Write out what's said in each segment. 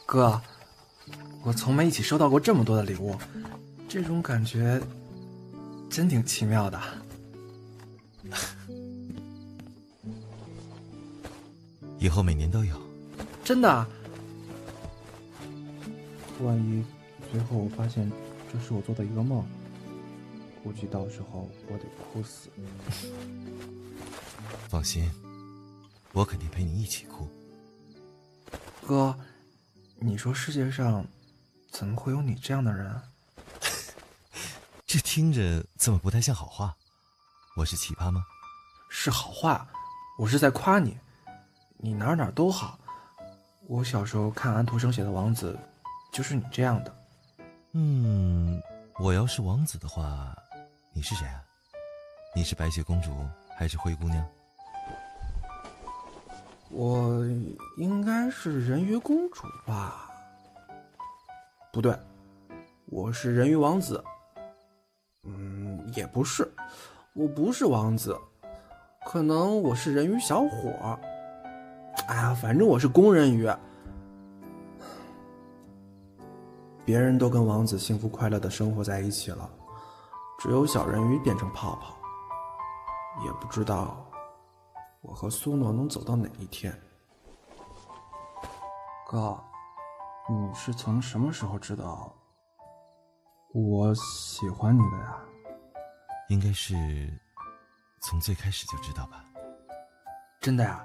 哥，我从没一起收到过这么多的礼物，这种感觉真挺奇妙的。以后每年都有。真的？万一最后我发现这是我做的一个梦，估计到时候我得哭死。放心，我肯定陪你一起哭。哥，你说世界上怎么会有你这样的人？这听着怎么不太像好话？我是奇葩吗？是好话，我是在夸你。你哪哪都好。我小时候看安徒生写的王子，就是你这样的。我要是王子的话，你是谁啊？你是白雪公主还是灰姑娘？我应该是人鱼公主吧？不对，我是人鱼王子。也不是，我不是王子，可能我是人鱼小伙。哎呀，反正我是公人鱼。别人都跟王子幸福快乐的生活在一起了，只有小人鱼变成泡泡。也不知道我和苏诺能走到哪一天。哥，你是从什么时候知道我喜欢你的呀？应该是从最开始就知道吧。真的呀？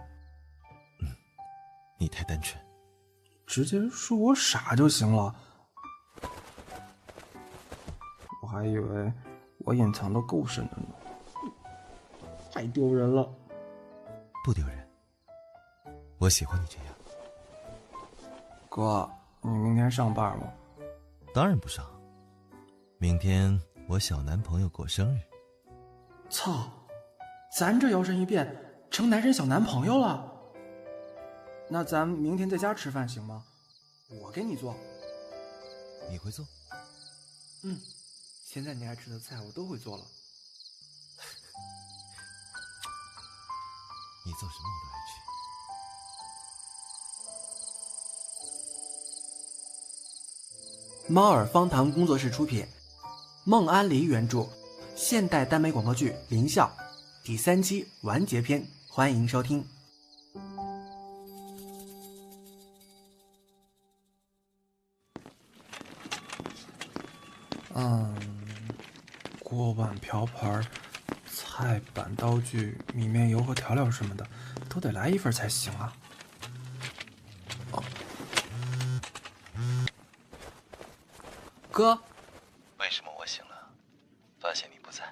你太单纯，直接说我傻就行了。我还以为我隐藏的够深的呢，太丢人了。不丢人，我喜欢你这样。哥，你明天上班吗？当然不上，明天我小男朋友过生日。操，咱这摇身一变成男神小男朋友了。那咱明天在家吃饭行吗？我给你做。你会做？现在你爱吃的菜我都会做了。你做什么我都爱吃。猫耳方糖工作室出品，孟安离原著，现代耽美广播剧《林笑》第3期完结篇，欢迎收听。锅碗瓢盆、菜板、刀具、米面油和调料什么的，都得来一份才行啊。哥，为什么我醒了发现你不在？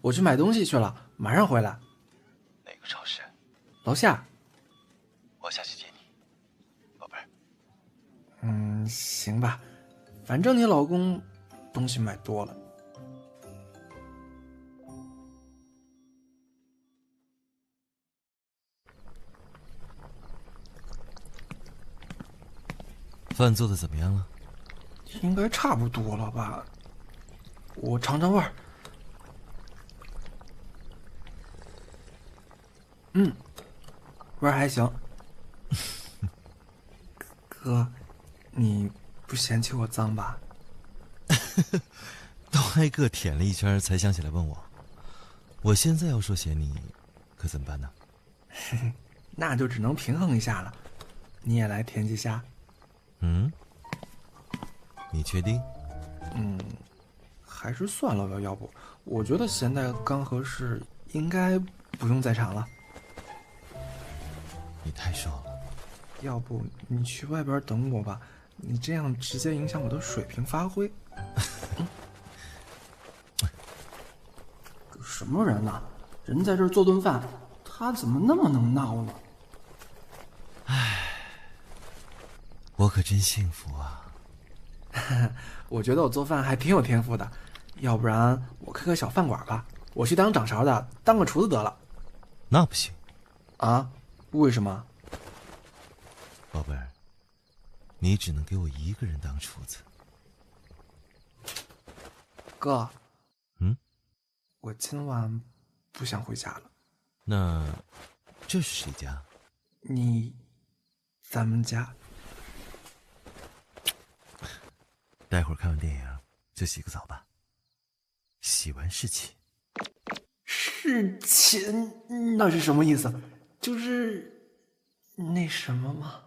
我去买东西去了，马上回来。哪个超市？楼下。我下去接你，宝贝儿。行吧，反正你老公东西买多了。饭做的怎么样了？应该差不多了吧，我尝尝味儿。味儿还行。哥，你不嫌弃我脏吧？都挨个舔了一圈才想起来问我，我现在要说嫌你，可怎么办呢？那就只能平衡一下了。你也来舔几下？你确定？还是算了吧，要不我觉得咸淡刚合适，应该不用再尝了。你太瘦了。要不你去外边等我吧，你这样直接影响我的水平发挥。什么人呐？人在这儿做顿饭，他怎么那么能闹呢？我可真幸福啊。我觉得我做饭还挺有天赋的，要不然我开个小饭馆吧，我去当掌勺的，当个厨子得了。那不行。啊？为什么？宝贝儿，你只能给我一个人当厨子。哥，我今晚不想回家了。那这是谁家？咱们家。待会儿看完电影就洗个澡吧。洗完侍寝。侍寝那是什么意思？就是那什么吗？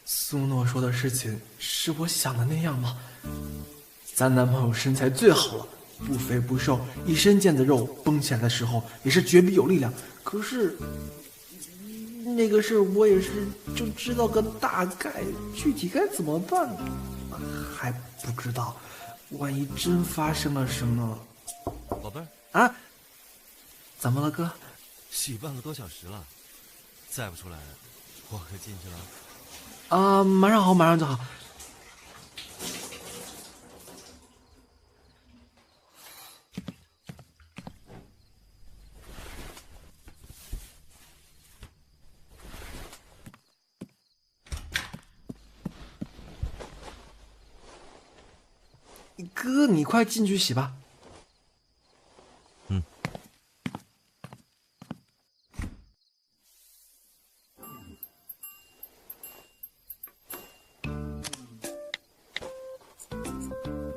苏诺说的事情是我想的那样吗？咱男朋友身材最好了，不肥不瘦，一身腱子肉，蹦起来的时候也是绝壁有力量。可是那个事儿我也是就知道个大概，具体该怎么办还不知道。万一真发生了什么……宝贝儿啊？怎么了，哥？洗半个多小时了，再不出来，我可进去了。啊，马上好，马上就好。哥，你快进去洗吧。嗯。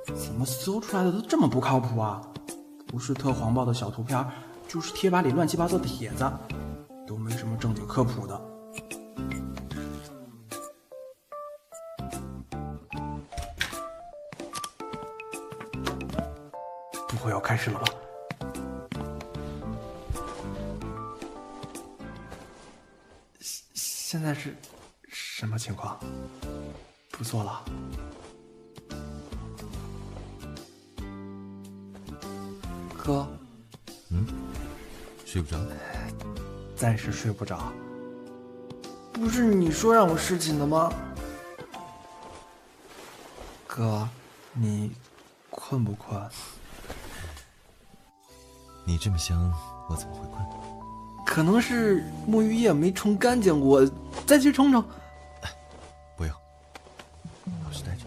怎么搜出来的都这么不靠谱啊？不是特黄报的小图片，就是贴吧里乱七八糟的帖子，都没什么正经科普的。不会要开始了吧？现在是什么情况？不做了。哥，睡不着？暂时睡不着。不是你说让我侍寝的吗？哥，你困不困？你这么香，我怎么会困？可能是沐浴液没冲干净，我再去冲冲。不用，老实待着。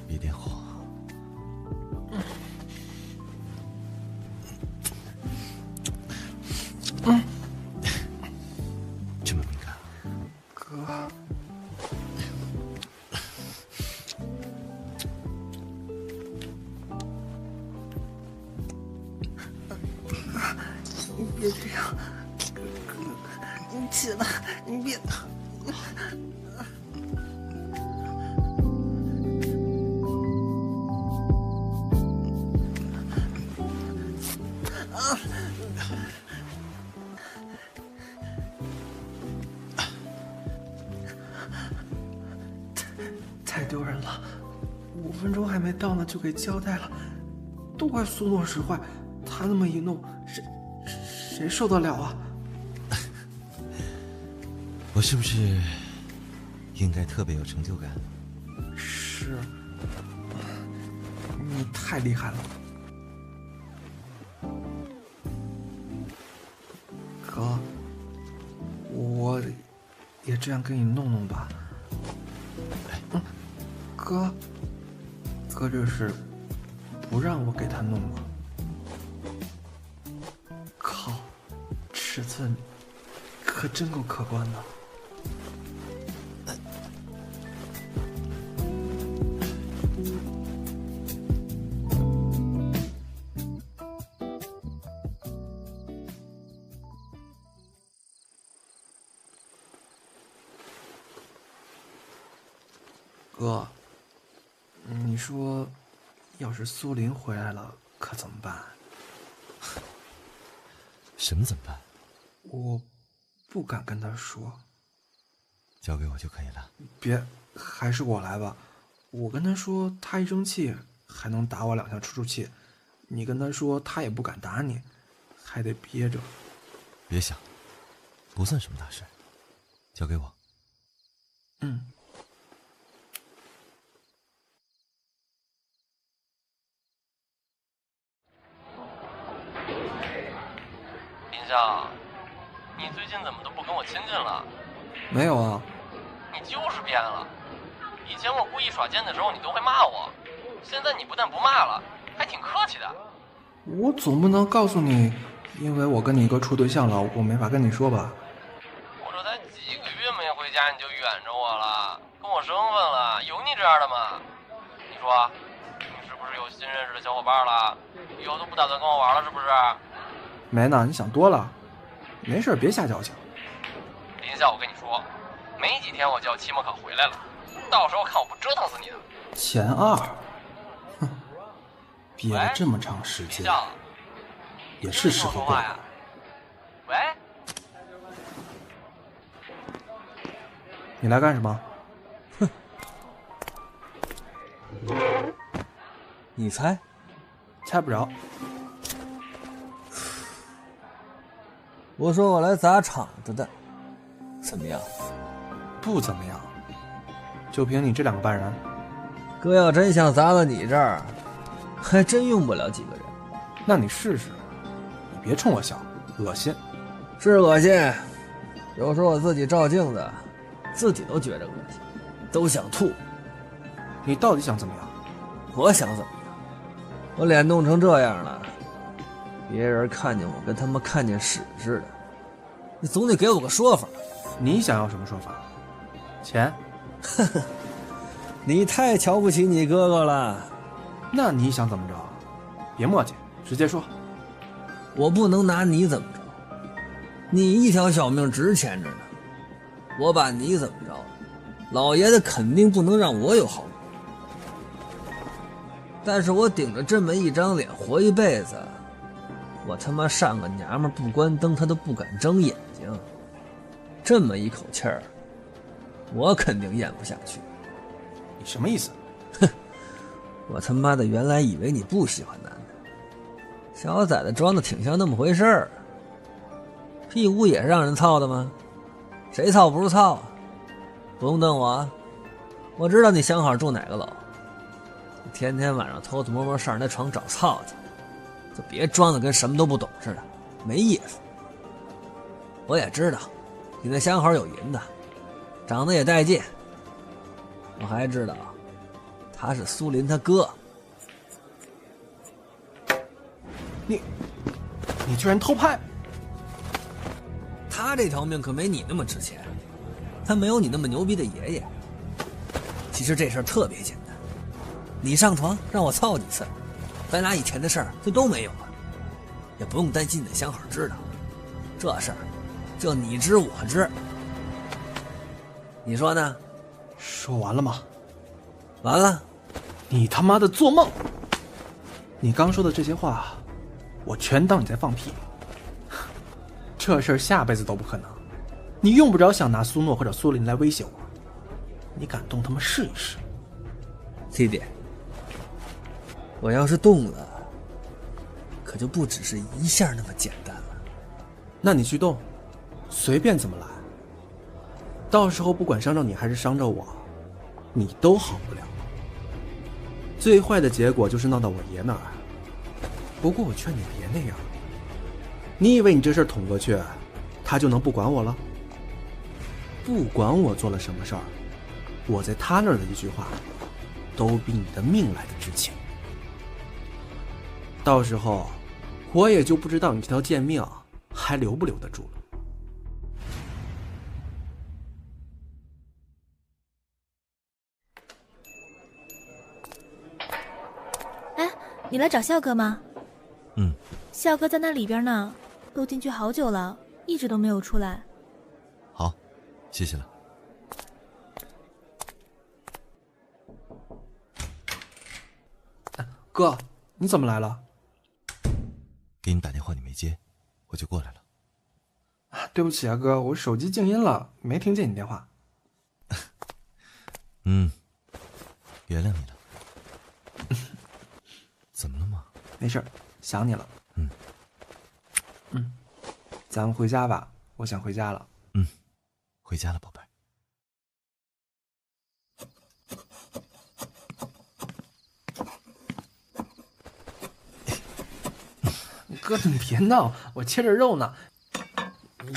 别点火。这么敏感？哥，你别这样，哥，你起来，你别。太丢人了，5分钟还没到呢，就给交代了，都怪苏诺使坏，他那么一弄，谁受得了啊？我是不是应该特别有成就感？是，你太厉害了，哥，我也这样给你弄弄吧。哥这是不让我给他弄吗？靠，尺寸可真够可观的。哥，你说，要是苏林回来了，可怎么办？什么怎么办？我不敢跟他说。交给我就可以了。别，还是我来吧。我跟他说，他一生气还能打我2下出气。你跟他说，他也不敢打你，还得憋着。别想，不算什么大事，交给我。嗯。林笑，你最近怎么都不跟我亲近了？没有啊。你就是变了。以前我故意耍贱的时候，你都会骂我，现在你不但不骂了，还挺客气的。我总不能告诉你，因为我跟你哥处对象了，我没法跟你说吧？我这才几个月没回家，你就远着我了，跟我生分了，有你这样的吗？你说，你是不是有新认识的小伙伴了？以后都不打算跟我玩了，是不是？没呢，你想多了。没事，别瞎矫情。林笑，我跟你说，没几天我就要期末考回来了，到时候看我不折腾死你的。前2，哼，憋了这么长时间，也是时候过了。喂，你来干什么？哼，你猜？猜不着。我说我来砸场子的，怎么样？不怎么样。就凭你这2个半人，哥要真想砸到你这儿，还真用不了几个人。那你试试。你别冲我笑，恶心。是恶心，有时候我自己照镜子，自己都觉着恶心，都想吐。你到底想怎么样？我想怎么样？我脸弄成这样了，别人看见我跟他们看见屎似的，你总得给我个说法。你想要什么说法？钱？呵呵，你太瞧不起你哥哥了。那你想怎么着？别磨叽，直接说。我不能拿你怎么着，你一条小命值钱着呢。我把你怎么着，老爷子肯定不能让我有好果。但是我顶着这么一张脸活一辈子，我他妈上个娘们不关灯他都不敢睁眼睛，这么一口气儿，我肯定咽不下去。你什么意思？哼，我他妈的原来以为你不喜欢男的，小崽子装的挺像那么回事儿。屁股也是让人操的吗？谁操不是操啊？不用瞪我啊，我知道你想好住哪个楼。你天天晚上偷偷摸摸上人家床找操去，就别装的跟什么都不懂似的，没意思。我也知道你那相好有银的，长得也带劲。我还知道他是苏林他哥。你居然偷拍！他这条命可没你那么值钱，他没有你那么牛逼的爷爷。其实这事儿特别简单，你上床让我操几次，咱俩以前的事儿就都没有了，也不用担心你的相好知道。这事儿就你知我知，你说呢？说完了吗？完了。你他妈的做梦！你刚说的这些话，我全当你在放屁。这事儿下辈子都不可能，你用不着想拿苏诺或者苏林来威胁我。你敢动他们试一试。弟弟，我要是动了，可就不只是一下那么简单了。那你去动，随便怎么来。到时候不管伤着你还是伤着我，你都好不了。最坏的结果就是闹到我爷那儿。不过我劝你别那样。你以为你这事儿捅过去，他就能不管我了？不管我做了什么事儿，我在他那儿的一句话，都比你的命来的值钱。到时候，我也就不知道你这条贱命还留不留得住了。哎，你来找笑哥吗？嗯。笑哥在那里边呢，都进去好久了，一直都没有出来。好，谢谢了。哥，你怎么来了？给你打电话你没接，我就过来了。对不起啊，哥，我手机静音了，没听见你电话。原谅你了。怎么了吗？没事，想你了。咱们回家吧，我想回家了。回家了，宝贝儿。哥，你别闹，我切着肉呢。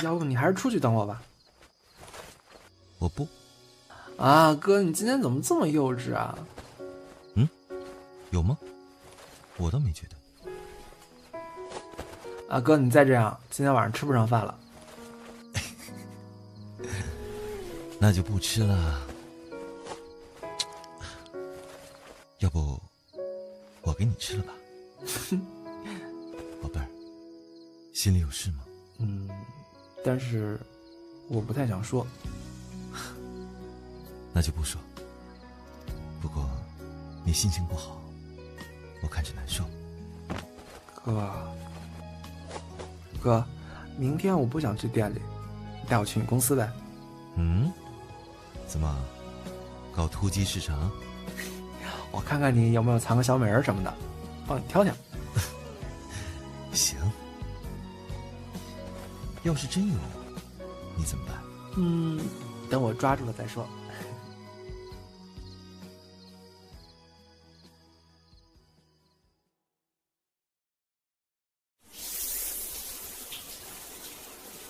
要不你还是出去等我吧。我不。啊，哥，你今天怎么这么幼稚啊？有吗？我倒没觉得。啊，哥，你再这样，今天晚上吃不上饭了。那就不吃了。要不我给你吃了吧？宝贝儿，心里有事吗？但是我不太想说。那就不说。不过你心情不好，我看着难受。哥，明天我不想去店里，你带我去你公司呗。怎么搞突击视察？我看看你有没有藏个小美人什么的，帮你挑挑。行。要是真有，你怎么办？等我抓住了再说。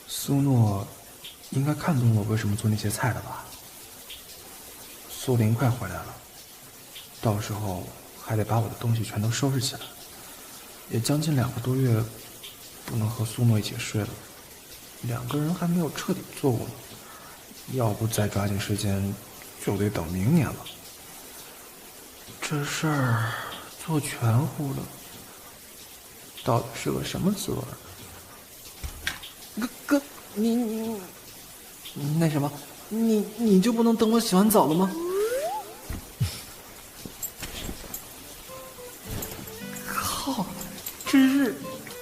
苏诺应该看懂我为什么做那些菜了吧？苏林快回来了，到时候还得把我的东西全都收拾起来。也将近2个多月不能和苏诺一起睡了，2个人还没有彻底做过呢。要不再抓紧时间，就得等明年了。这事儿做全乎了，到底是个什么滋味？哥，你那什么，你就不能等我洗完澡了吗？靠，这是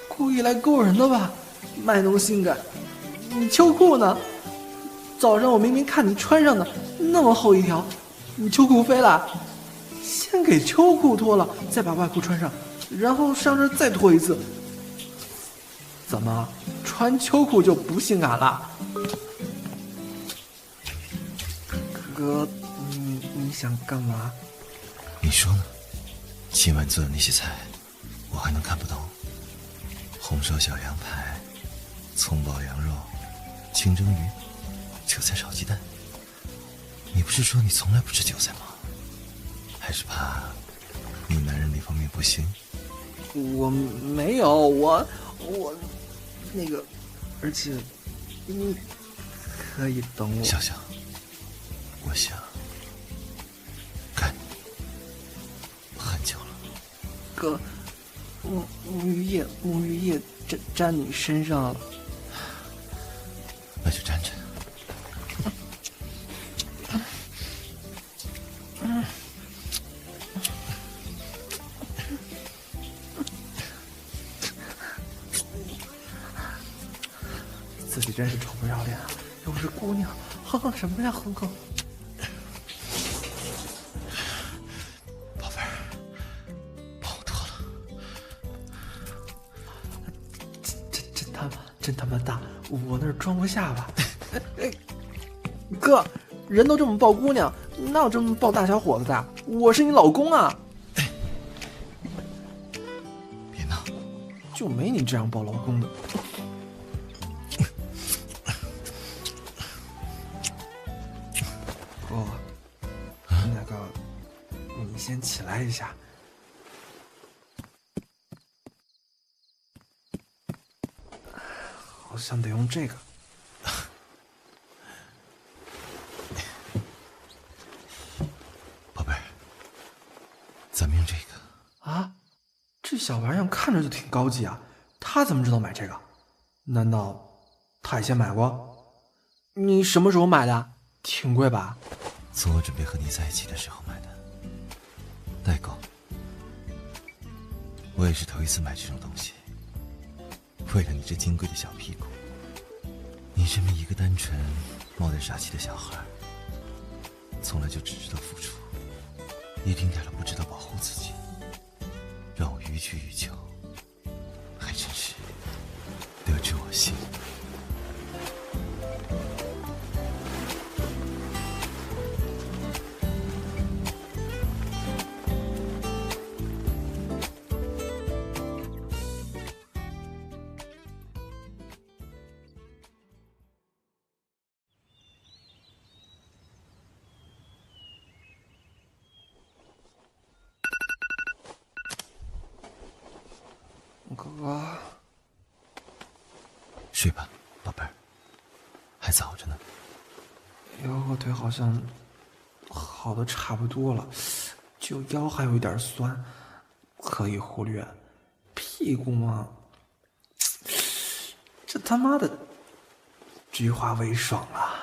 故意来勾人的吧？卖弄性感，你秋裤呢？早上我明明看你穿上的那么厚一条，你秋裤飞了？先给秋裤脱了，再把外裤穿上，然后上身再脱一次。怎么穿秋裤就不性感了？哥，你想干嘛？你说呢？今晚做的那些菜，我还能看不懂？红烧小羊排、葱爆羊肉、清蒸鱼、韭菜炒鸡蛋。你不是说你从来不吃韭菜吗？还是怕你男人那方面不行？我没有，我那个，而且你可以等我。笑笑，我想干你很久了。哥，沐浴液沾你身上了。那就沾着。自己真是臭不要脸啊！又是姑娘，哼什么呀哼？宝贝儿，帮我脱了。真他妈大，我那儿装不下吧？哥，人都这么抱姑娘，哪有这么抱大小伙子的？我是你老公啊！别闹，就没你这样抱老公的。哥，那个，你先起来一下。好像得用这个。宝贝儿，咱们用这个。啊，这小玩意儿看着就挺高级啊，他怎么知道买这个？难道他以前买过？你什么时候买的？挺贵吧？做我准备和你在一起的时候买的，代购。我也是头一次买这种东西。为了你这金贵的小屁股，你这么一个单纯、冒点傻气的小孩，从来就只知道付出，一丁点都不知道保护自己，让我予取予求，还真是得知我心。啊，睡吧，宝贝儿，还早着呢。腰和腿好像好的差不多了，就腰还有一点酸，可以忽略。屁股嘛，这他妈的菊花微爽啊！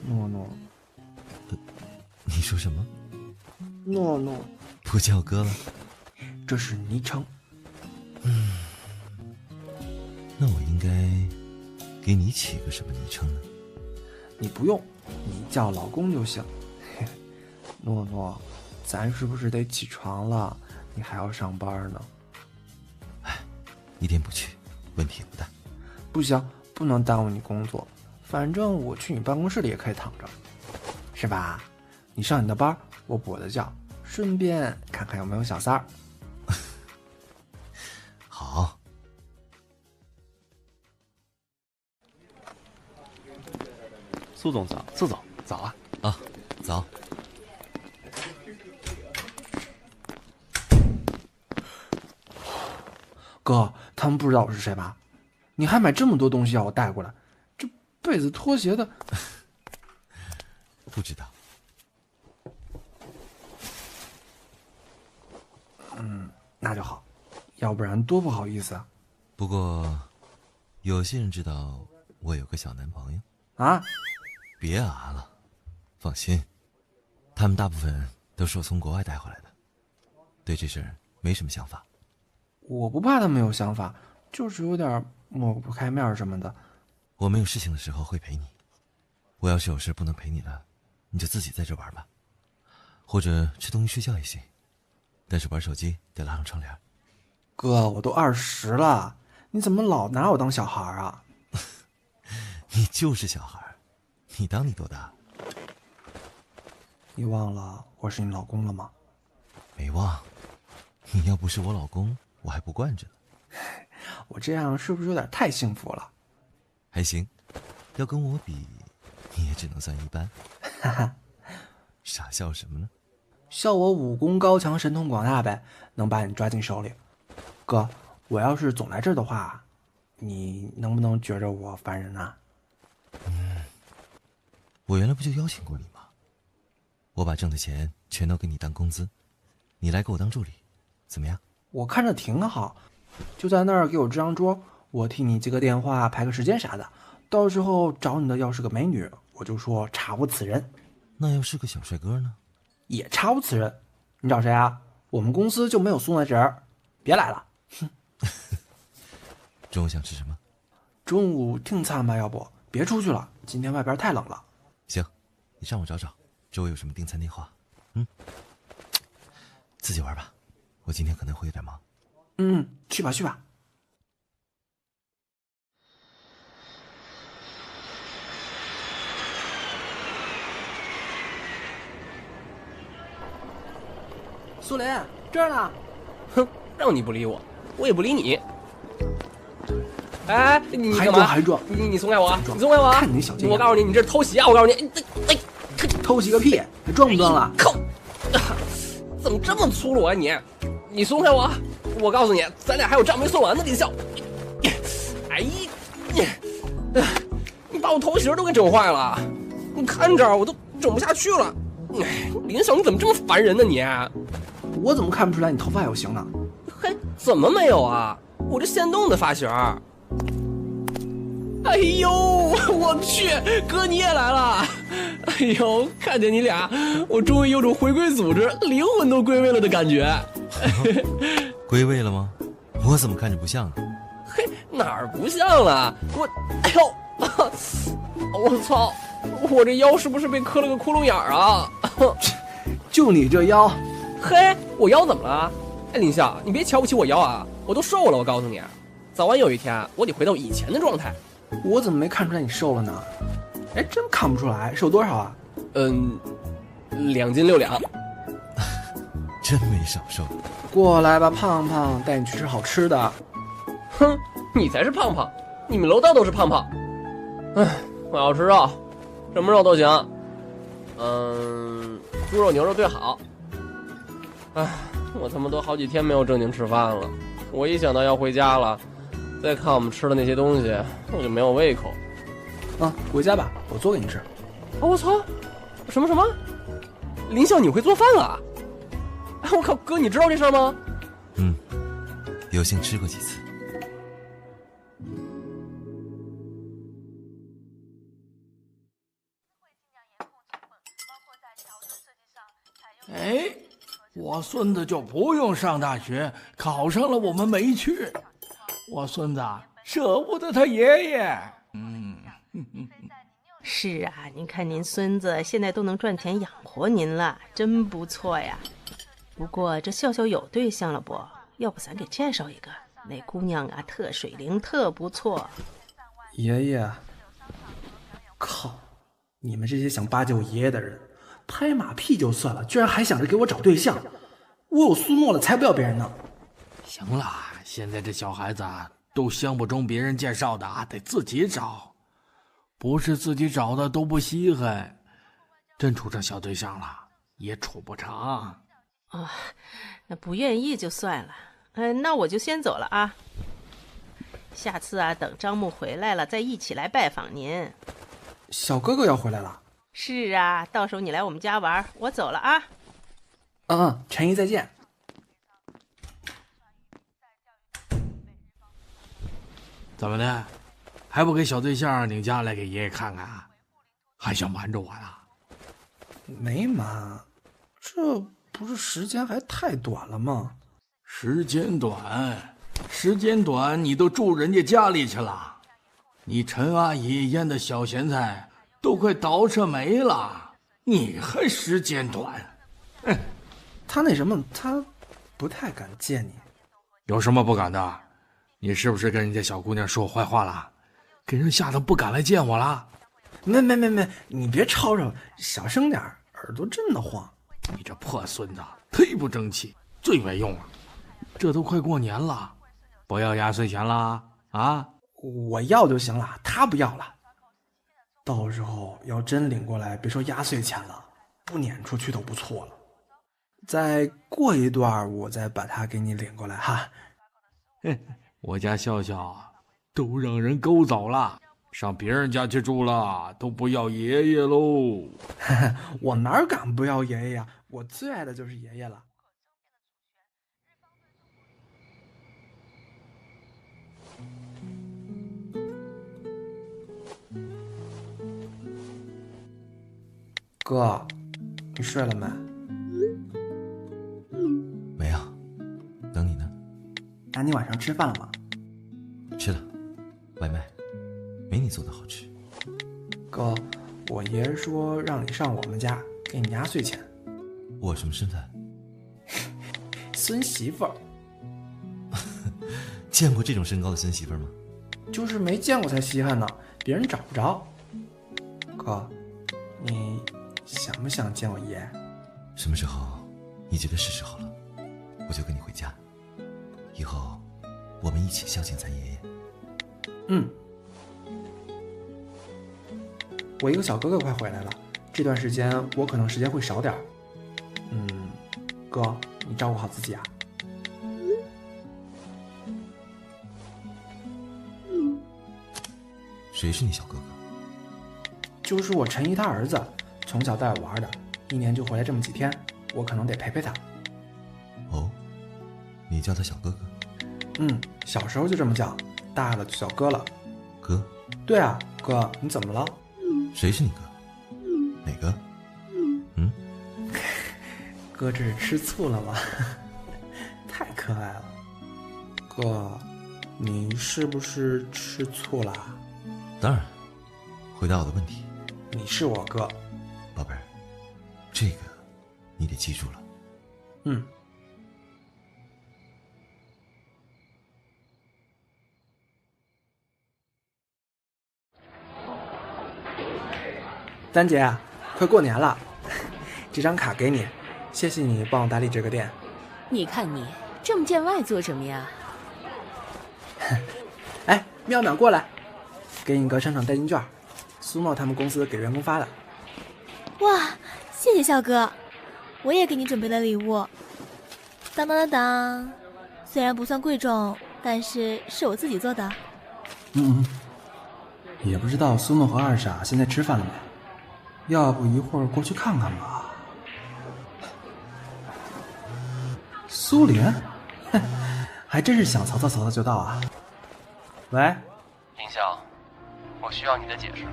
诺诺，你说什么？诺诺，不叫哥了？这是昵称。那我应该给你起个什么昵称呢？你不用，你叫老公就行。诺诺，咱是不是得起床了？你还要上班呢。一天不去，问题也不大。不行，不能耽误你工作。反正我去你办公室里也可以躺着，是吧？你上你的班，我补我的觉，顺便看看有没有小三儿。好。苏总早，苏总早啊！啊，早。哥，他们不知道我是谁吧？你还买这么多东西要我带过来，这被子、拖鞋的。不知道。那就好，要不然多不好意思啊！不过，有些人知道我有个小男朋友。啊？别啊了，放心，他们大部分都是我从国外带回来的，对这事儿没什么想法。我不怕他们有想法，就是有点抹不开面什么的。我没有事情的时候会陪你，我要是有事不能陪你了，你就自己在这玩吧，或者吃东西睡觉也行，但是玩手机得拉上窗帘。哥，我都20了，你怎么老拿我当小孩啊？你就是小孩，你当你多大？你忘了我是你老公了吗？没忘，你要不是我老公，我还不惯着呢。我这样是不是有点太幸福了？还行，要跟我比，你也只能算一般。哈哈，傻笑什么呢？笑我武功高强、神通广大呗，能把你抓进手里。哥，我要是总来这儿的话，你能不能觉着我烦人啊？我原来不就邀请过你吗？我把挣的钱全都给你当工资，你来给我当助理，怎么样？我看着挺好，就在那儿给我支张桌，我替你接个电话、排个时间啥的。到时候找你的要是个美女，我就说查无此人；那要是个小帅哥呢？也查无此人。你找谁啊？我们公司就没有送那人，别来了。哼。中午想吃什么？中午订餐吧，要不别出去了，今天外边太冷了。行，你上网找找，周围有什么订餐电话。自己玩吧，我今天可能会有点忙。去吧去吧。苏林，这儿呢。哼，让你不理我，我也不理你。哎，你还干嘛？还撞！你松开我！你松开我！看你小贱！我告诉你，你这是偷袭啊！我告诉你，偷袭个屁！还装不装了？靠！怎么这么粗鲁啊你？你松开我！我告诉你，咱俩还有账没算完呢，林笑。哎呀，你把我头型都给整坏了，你看着我都整不下去了。林笑，你怎么这么烦人呢你？我怎么看不出来你头发有型呢？嘿，怎么没有啊？我这现弄的发型。哎呦，我去，哥你也来了！哎呦，看见你俩，我终于有种回归组织、灵魂都归位了的感觉。归位了吗？我怎么看着不像呢？嘿，哪儿不像了？哎呦，我操！我这腰是不是被磕了个窟窿眼儿啊？就你这腰，嘿，我腰怎么了？哎，林笑，你别瞧不起我腰啊，我都瘦了，我告诉你，早晚有一天我得回到以前的状态。我怎么没看出来你瘦了呢？哎，真看不出来，瘦多少啊？2斤6两。真没少瘦。过来吧，胖胖，带你去吃好吃的。哼，你才是胖胖，你们楼道都是胖胖。哎，我要吃肉，什么肉都行。猪肉、牛肉最好。哎，我他妈都好几天没有正经吃饭了。我一想到要回家了，再看我们吃的那些东西，我就没有胃口。回家吧，我做给你吃。我操！什么？林笑你会做饭啊？哎，我靠，哥，你知道这事儿吗？有幸吃过几次。哎，我孙子就不用上大学，考上了我们没去。我孙子舍不得他爷爷。是啊，您看您孙子现在都能赚钱养活您了，真不错呀。不过这笑笑有对象了不？要不咱给介绍一个？那姑娘啊，特水灵，特不错。爷爷，靠！你们这些想巴结我爷爷的人，拍马屁就算了，居然还想着给我找对象。我有苏沫了，才不要别人呢。行了，现在这小孩子都相不中别人介绍的，得自己找。不是自己找的都不稀罕，真处上小对象了也处不长。那不愿意就算了。那我就先走了啊。下次啊，等张木回来了，再一起来拜访您。小哥哥要回来了。是啊，到时候你来我们家玩，我走了啊。陈姨再见。怎么的？还不给小对象领家来给爷爷看看？还想瞒着我呢？没瞒，这不是时间还太短了吗？时间短，你都住人家家里去了。你陈阿姨腌的小咸菜都快倒饬没了，你还时间短？他那什么，他不太敢见你。有什么不敢的？你是不是跟人家小姑娘说我坏话了？给人吓得不敢来见我了？没，你别吵吵，小声点，耳朵震得慌。你这破孙子，忒不争气，最没用了。这都快过年了，不要压岁钱啦啊！我要就行了，他不要了。到时候要真领过来，别说压岁钱了，不撵出去都不错了。再过一段，我再把他给你领过来哈。我家笑笑都让人勾走了，上别人家去住了，都不要爷爷喽。我哪敢不要爷爷呀？我最爱的就是爷爷了。哥，你睡了没？没有，等你呢。那你晚上吃饭了吗？吃了，外卖，没你做的好吃。哥，我爷爷说让你上我们家，给你压岁钱。我什么身份？孙媳妇儿。见过这种身高的孙媳妇吗？就是没见过才稀罕呢，别人找不着。哥，你想不想见我爷？什么时候你觉得是时候了，我就跟你回家，以后我们一起孝敬咱爷爷。我一个小哥哥快回来了，这段时间我可能时间会少点。哥，你照顾好自己啊。谁是你小哥哥？就是我陈姨他儿子，从小带我玩的，一年就回来这么几天，我可能得陪陪他。哦，你叫他小哥哥？小时候就这么叫，大了就叫哥了。哥？对啊，哥，你怎么了？谁是你哥？哪个？哥这是吃醋了吗？太可爱了。哥，你是不是吃醋了？当然。回答我的问题。你是我哥。宝贝儿，这个你得记住了。丹姐啊，快过年了，这张卡给你，谢谢你帮我打理这个店。你看你这么见外做什么呀？哎，妙妙过来，给你个商场代金券，苏沫他们公司给员工发的。哇，谢谢笑哥，我也给你准备了礼物。当当当当，虽然不算贵重，但是是我自己做的。也不知道苏诺和二傻现在吃饭了没，要不一会儿过去看看吧。苏联，还真是想曹操就到啊。喂，林笑，我需要你的解释。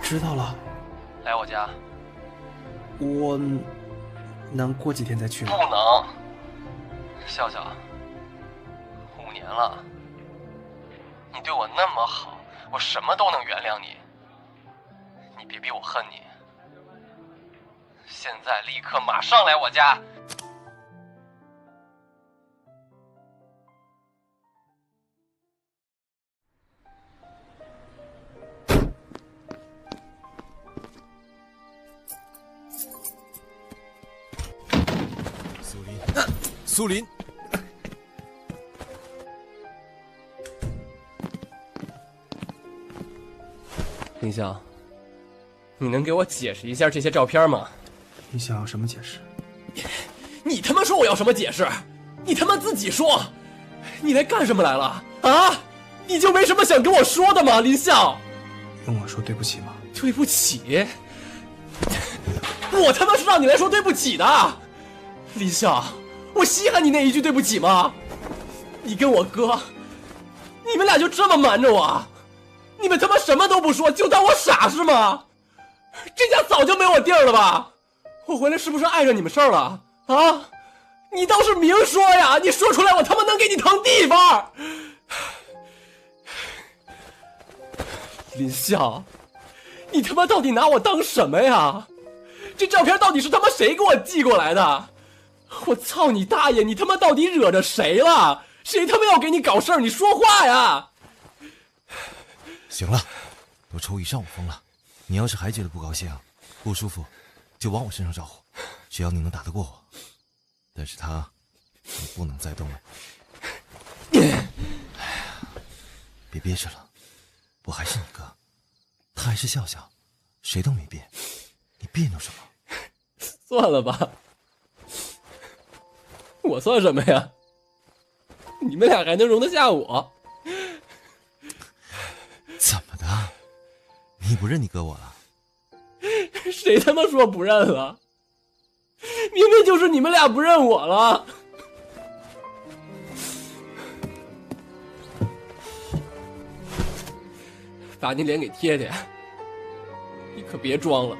知道了。来我家。我能过几天再去吗？不能。笑笑，5年了，你对我那么好，我什么都能原谅你，你别逼我恨你。现在立刻马上来我家。苏林，林笑，你能给我解释一下这些照片吗？你想要什么解释？你他妈说我要什么解释？你他妈自己说！你来干什么来了啊？你就没什么想跟我说的吗，林笑？跟我说对不起吗？对不起？我他妈是让你来说对不起的，林笑。我稀罕你那一句对不起吗？你跟我哥，你们俩就这么瞒着我？你们他妈什么都不说，就当我傻是吗？这家早就没我地儿了吧？我回来是不是碍着你们事儿了啊？你倒是明说呀！你说出来，我他妈能给你腾地方。林笑，你他妈到底拿我当什么呀？这照片到底是他妈谁给我寄过来的？我操你大爷！你他妈到底惹着谁了？谁他妈要给你搞事儿？你说话呀！行了，都抽一上午风了，你要是还觉得不高兴、不舒服，就往我身上招呼，只要你能打得过我。但是你不能再动了。哎呀，别憋着了，我还是你哥，他还是笑笑，谁都没变，你别扭什么？算了吧。我算什么呀？你们俩还能容得下我？怎么的？你不认你哥我了？谁他妈说不认了？明明就是你们俩不认我了。把你脸给贴贴，你可别装了。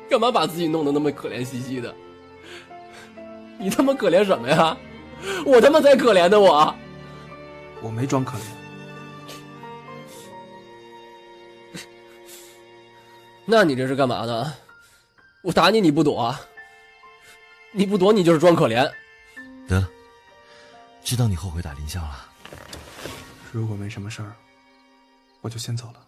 干嘛把自己弄得那么可怜兮兮的？你他妈可怜什么呀？我他妈才可怜的我。我没装可怜。那你这是干嘛呢？我打你你不躲，你不躲你就是装可怜。得了，知道你后悔打林笑了。如果没什么事儿，我就先走了。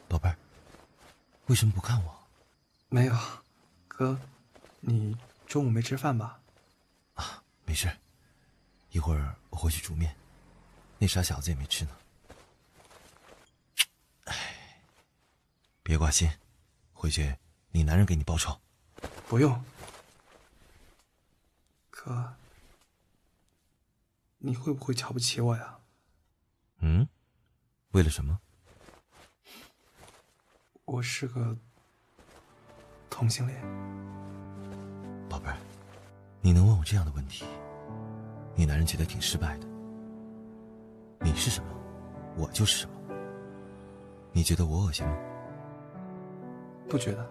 宝贝儿，为什么不看我？没有，哥，你中午没吃饭吧？啊，没事，一会儿我回去煮面，那傻小子也没吃呢。哎，别挂心，回去你男人给你报仇。不用，哥，你会不会瞧不起我呀？嗯，为了什么？我是个同性恋。宝贝儿，你能问我这样的问题，你男人觉得挺失败的。你是什么，我就是什么。你觉得我恶心吗？不觉得。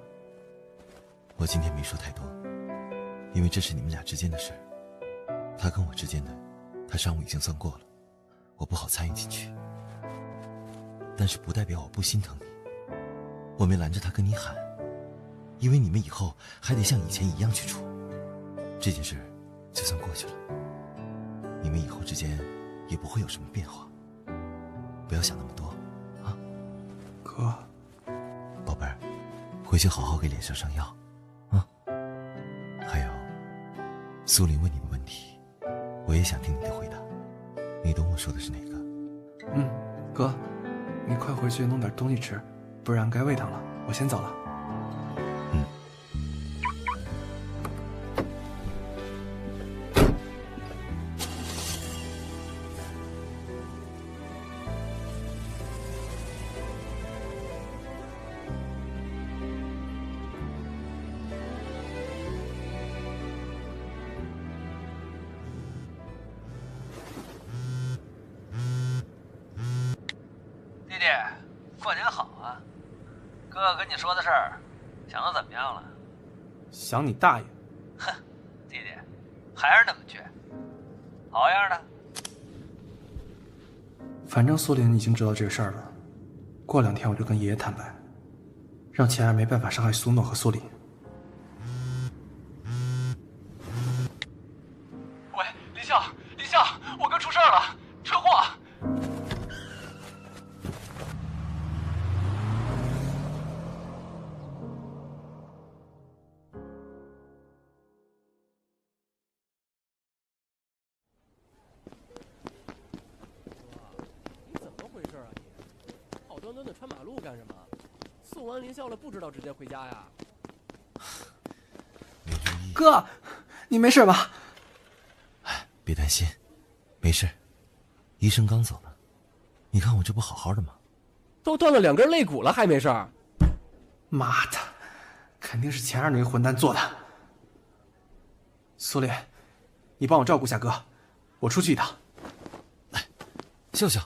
我今天没说太多，因为这是你们俩之间的事儿。他跟我之间的，他上午已经算过了，我不好参与进去。但是不代表我不心疼你。我没拦着他跟你喊，因为你们以后还得像以前一样去处。这件事就算过去了，你们以后之间也不会有什么变化。不要想那么多啊。哥，宝贝儿，回去好好给脸上上药啊。还有苏林问你的问题，我我也想听你的回答，你懂我说的是哪个？哥，你快回去弄点东西吃，不然该喂它了。我先走了。弟弟，过年好啊！哥哥跟你说的事儿，想得怎么样了？想你大爷！哼，弟弟，还是那么倔，好样的！反正苏林已经知道这个事儿了，过2天我就跟爷爷坦白，让钱儿没办法伤害苏诺和苏林。喂，林笑，林笑，我哥出事了，车祸！你怎么回事啊你？好端端的穿马路干什么？送完林笑了，不知道直接回家呀？哥，你没事吧？别担心，没事。医生刚走呢，你看我这不好好的吗？都断了2根肋骨了，还没事儿？妈的，肯定是钱儿那个混蛋做的。苏林，你帮我照顾下哥，我出去一趟。笑笑，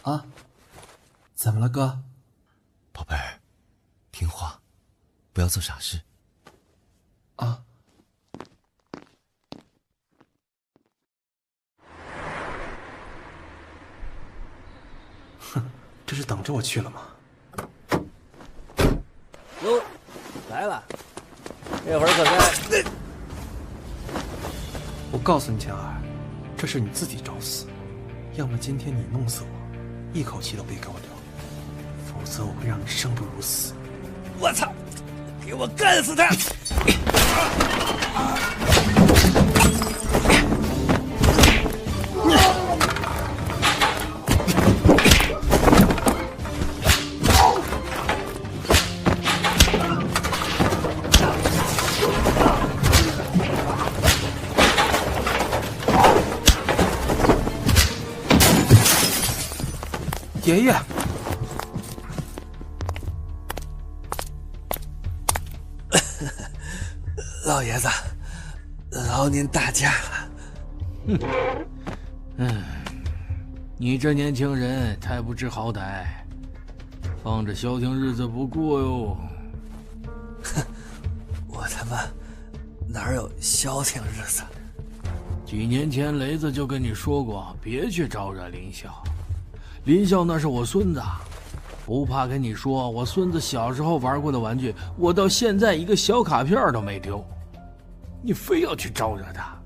啊？怎么了，哥？宝贝儿，听话，不要做傻事。啊？哼，这是等着我去了吗？哟，来了，这会儿可该……我告诉你，钱儿，这是你自己找死，要么今天你弄死我，一口气都别给我留，否则我会让你生不如死。我操！给我干死他！爷爷，老爷子，劳您大驾了。你这年轻人太不知好歹，放着消停日子不过哟。我他妈哪有消停日子？几年前雷子就跟你说过，别去招惹林笑。林笑那是我孙子，不怕跟你说，我孙子小时候玩过的玩具，我到现在一个小卡片都没丢。你非要去招惹他，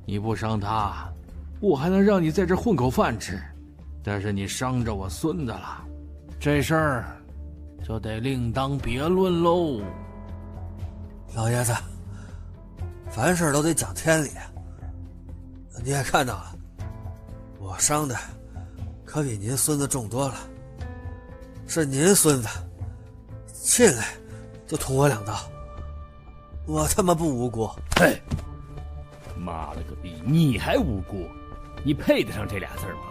你不伤他，我还能让你在这混口饭吃。但是你伤着我孙子了，这事儿就得另当别论喽。老爷子，凡事都得讲天理。你也看到了，我伤的可比您孙子重多了，是您孙子进来就捅我2刀，我他妈不无辜。嘿，妈了个逼，你还无辜？你配得上这俩字吗？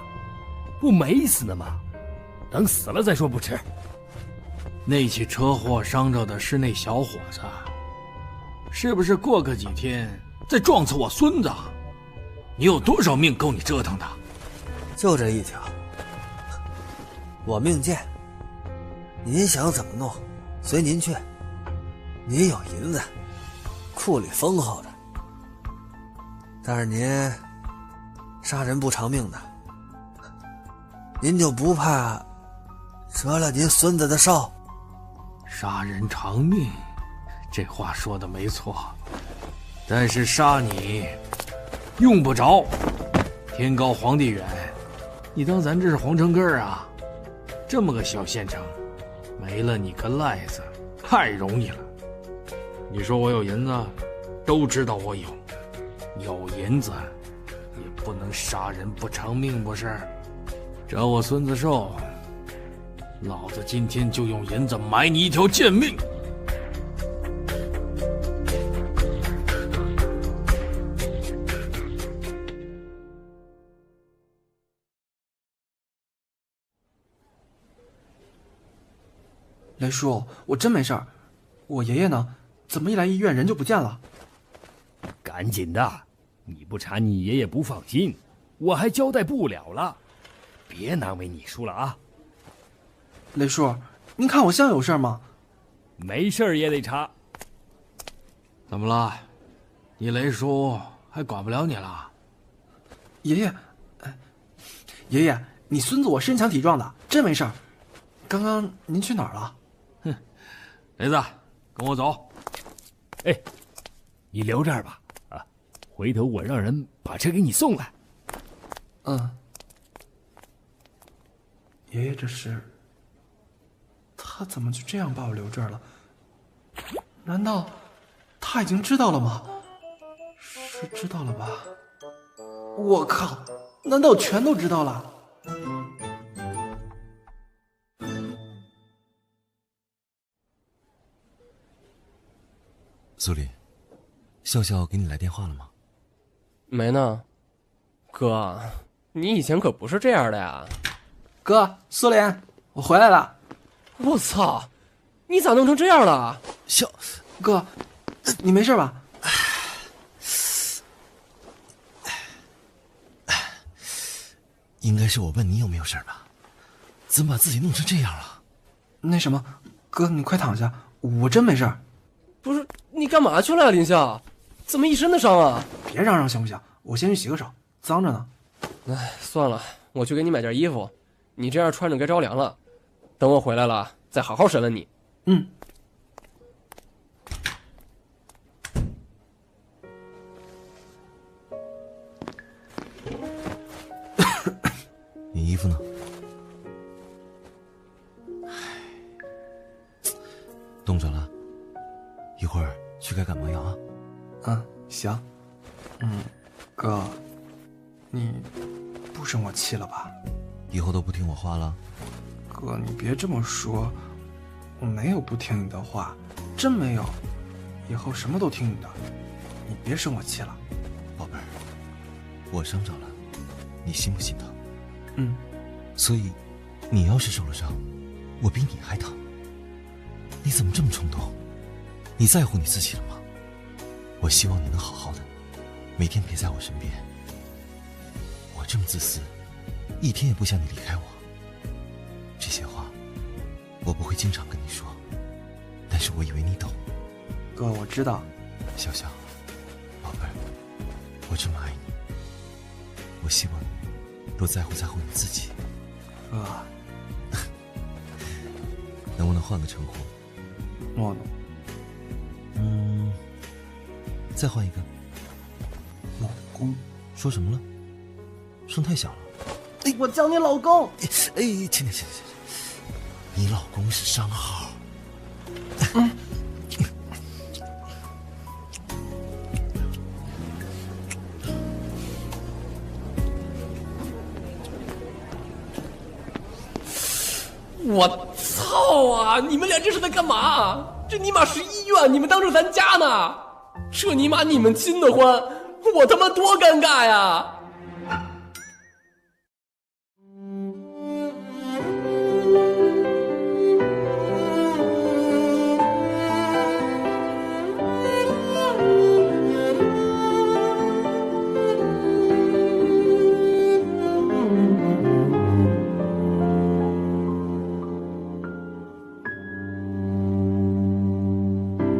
不没死呢吗？等死了再说不迟。那起车祸伤着的是那小伙子，是不是过个几天再撞死我孙子？你有多少命够你折腾的？就这一条。我命贱，您想怎么弄，随您去。您有银子，库里丰厚的。但是您杀人不偿命的，您就不怕折了您孙子的寿？杀人偿命，这话说的没错，但是杀你用不着。天高皇帝远，你当咱这是皇城根儿啊？这么个小县城，没了你个赖子，太容易了。你说我有银子，都知道我有。有银子，也不能杀人不偿命，不是？找我孙子寿，老子今天就用银子买你一条贱命！雷叔，我真没事儿。我爷爷呢？怎么一来医院人就不见了？赶紧的，你不查你爷爷不放心，我还交代不了了。别难为你叔了啊。雷叔，您看我像有事吗？没事也得查。怎么了？你雷叔还管不了你了？爷爷，爷爷，你孙子我身强体壮的，真没事儿。刚刚您去哪儿了？雷子，跟我走。哎，你留这儿吧，啊，回头我让人把车给你送来。爷爷，这是他怎么就这样把我留这儿了？难道他已经知道了吗？是知道了吧？我靠，难道全都知道了？苏里，笑笑给你来电话了吗？没呢。哥，你以前可不是这样的呀。哥，苏联，我回来了。我操，你咋弄成这样了？哥，你没事吧？应该是我问你有没有事吧？怎么把自己弄成这样了？那什么，哥，你快躺下，我真没事。不是，你干嘛去了呀，林笑？怎么一身的伤啊？别嚷嚷行不行？我先去洗个手，脏着呢。哎，算了，我去给你买件衣服。你这样穿着该着凉了。等我回来了，再好好审问你。你衣服呢？冻着了，一会儿去开感冒药啊。行。哥，你不生我气了吧？以后都不听我话了？哥，你别这么说，我没有不听你的话，真没有，以后什么都听你的，你别生我气了。宝贝儿，我伤着了，你心不心疼？所以你要是受了伤，我比你还疼。你怎么这么冲动？你在乎你自己了吗？我希望你能好好的，每天陪在我身边。我这么自私，一天也不想你离开我。这些话我不会经常跟你说，但是我以为你懂。哥，我知道。笑笑，宝贝儿，我这么爱你，我希望你多在乎你自己。哥，能不能换个称呼？诺诺。再换一个。老公。说什么了？声太小了。我叫你老公。轻点，你老公是商号。我操啊！你们俩这是在干嘛？这尼玛是医院，你们当成咱家呢？这尼玛你们亲的欢，我他妈多尴尬呀！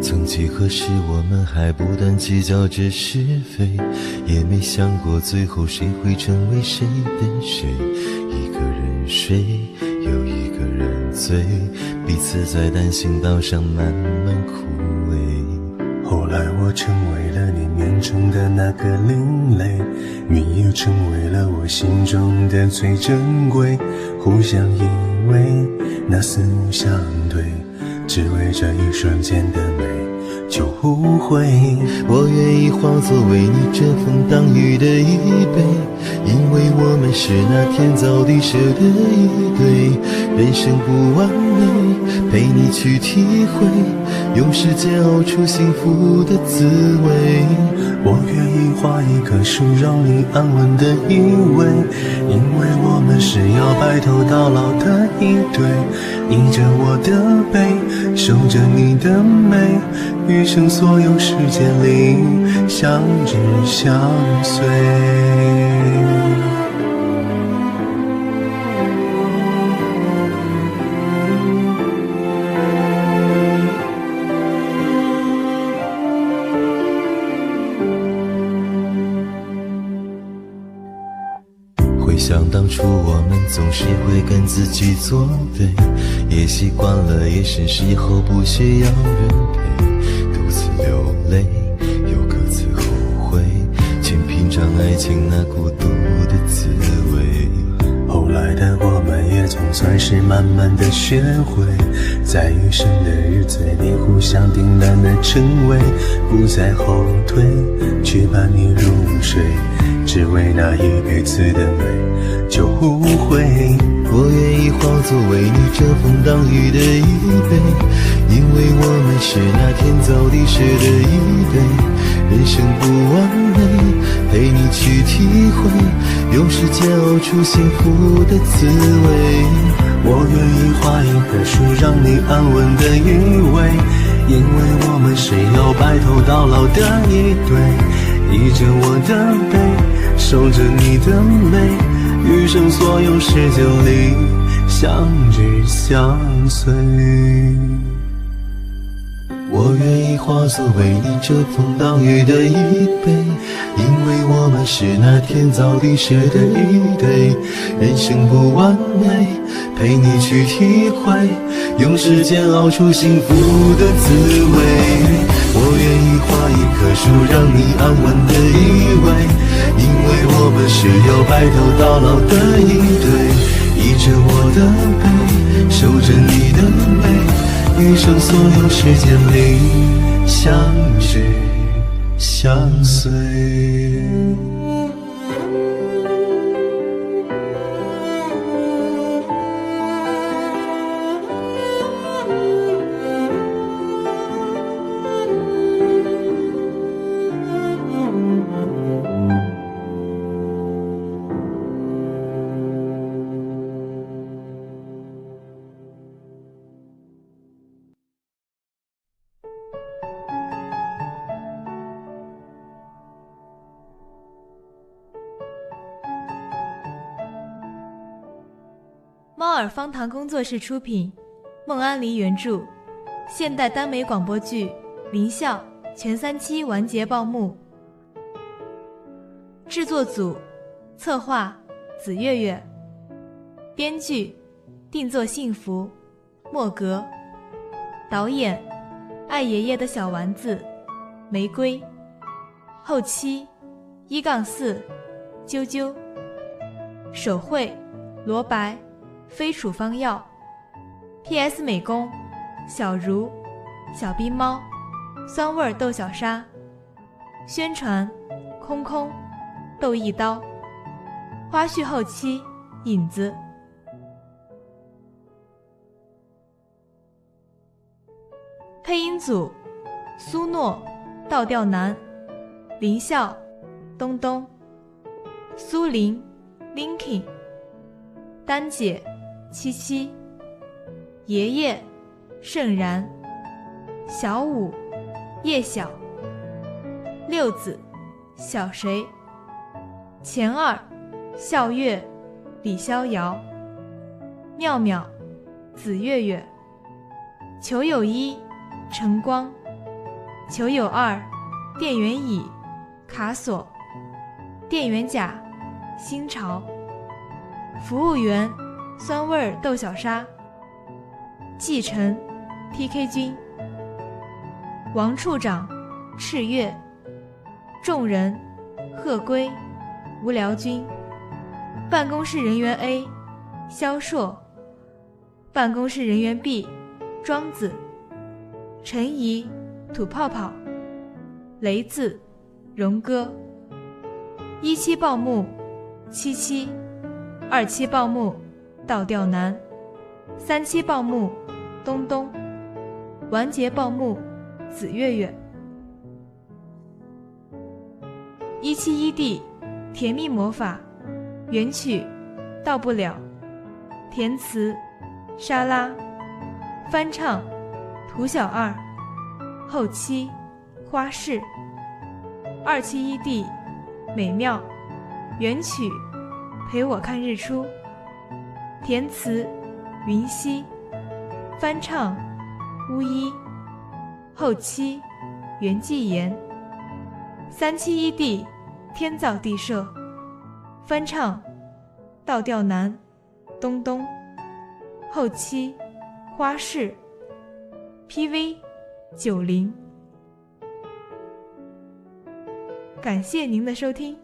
曾几何时，我们还不断计较着是非，也没想过最后谁会成为谁的谁。一个人睡，又一个人醉，彼此在单行道上慢慢枯萎。后来我成为了你眼中的那个另类，你又成为了我心中的最珍贵。互相依偎，那四目相对，只为这一瞬间的美。就无悔。我愿意化作为你遮风挡雨的一杯，因为我们是那天造地设的一对。人生不完美，陪你去体会，用时间熬出幸福的滋味。我愿意画一棵树，让你安稳的依偎，因为我们是要白头到老的一对。依着我的背，守着你的美，余生所有时间里相知相随。回想当初我们总是会跟自己作对，也习惯了夜深时候不需要人陪，独自流泪又各自后悔，全品尝爱情那孤独的滋味。后来的我们也总算是慢慢的学会，在余生的日子里互相顶淡的称谓，不再后退，去伴你入睡，只为那一辈子的美就无悔。我愿意化作为你遮风挡雨的一杯，因为我们是那天造地设的一对。人生不完美，陪你去体会，用时间熬出幸福的滋味。我愿意画一棵树，让你安稳的依偎，因为我们是要白头到老的一对。依着我的背，守着你的美，余生所有时间里相知相随。我愿意化作为你遮风挡雨的一杯，因为我们是那天造地设的一对。人生不完美，陪你去体会，用时间熬出幸福的滋味。我愿意画一棵树，让你安稳的依偎，因为我们是要白头到老的一对。依着我的背，守着你的美，余生所有时间里相知相随。猫耳方糖工作室出品，孟安离原著，现代耽美广播剧《林笑》全3期完结报幕。制作组：策划子月月，编剧定做幸福莫格，导演爱爷爷的小丸子玫瑰，后期1-4啾啾，手绘罗白非处方药， PS 美工小茹小冰猫酸味豆小沙，宣传空空豆一刀，花絮后期影子。配音组：苏诺倒吊男，林笑东东，苏林 Linkin， 丹姐七七，爷爷盛然，小五叶晓，六子小谁，钱二笑月李逍遥，妙妙紫月月，球友一晨光，球友二电源椅卡索，电源甲新潮，服务员酸味豆小沙，继承 TK 君，王处长赤月，众人鹤龟无聊君，办公室人员 A 萧硕，办公室人员 B 庄子，陈怡吐泡泡，雷字，荣歌。17报幕，77。27报幕，倒调难。37报幕，东东。完结报幕，紫月月。171D，甜蜜魔法，原曲，到不了。填词，沙拉。翻唱，涂小二。后期，花式。271D，美妙，原曲，陪我看日出。填词，云溪。翻唱，巫医。后期，袁继言。371D，天造地设。翻唱，倒调难，东东。后期，花式。PV， 90。感谢您的收听。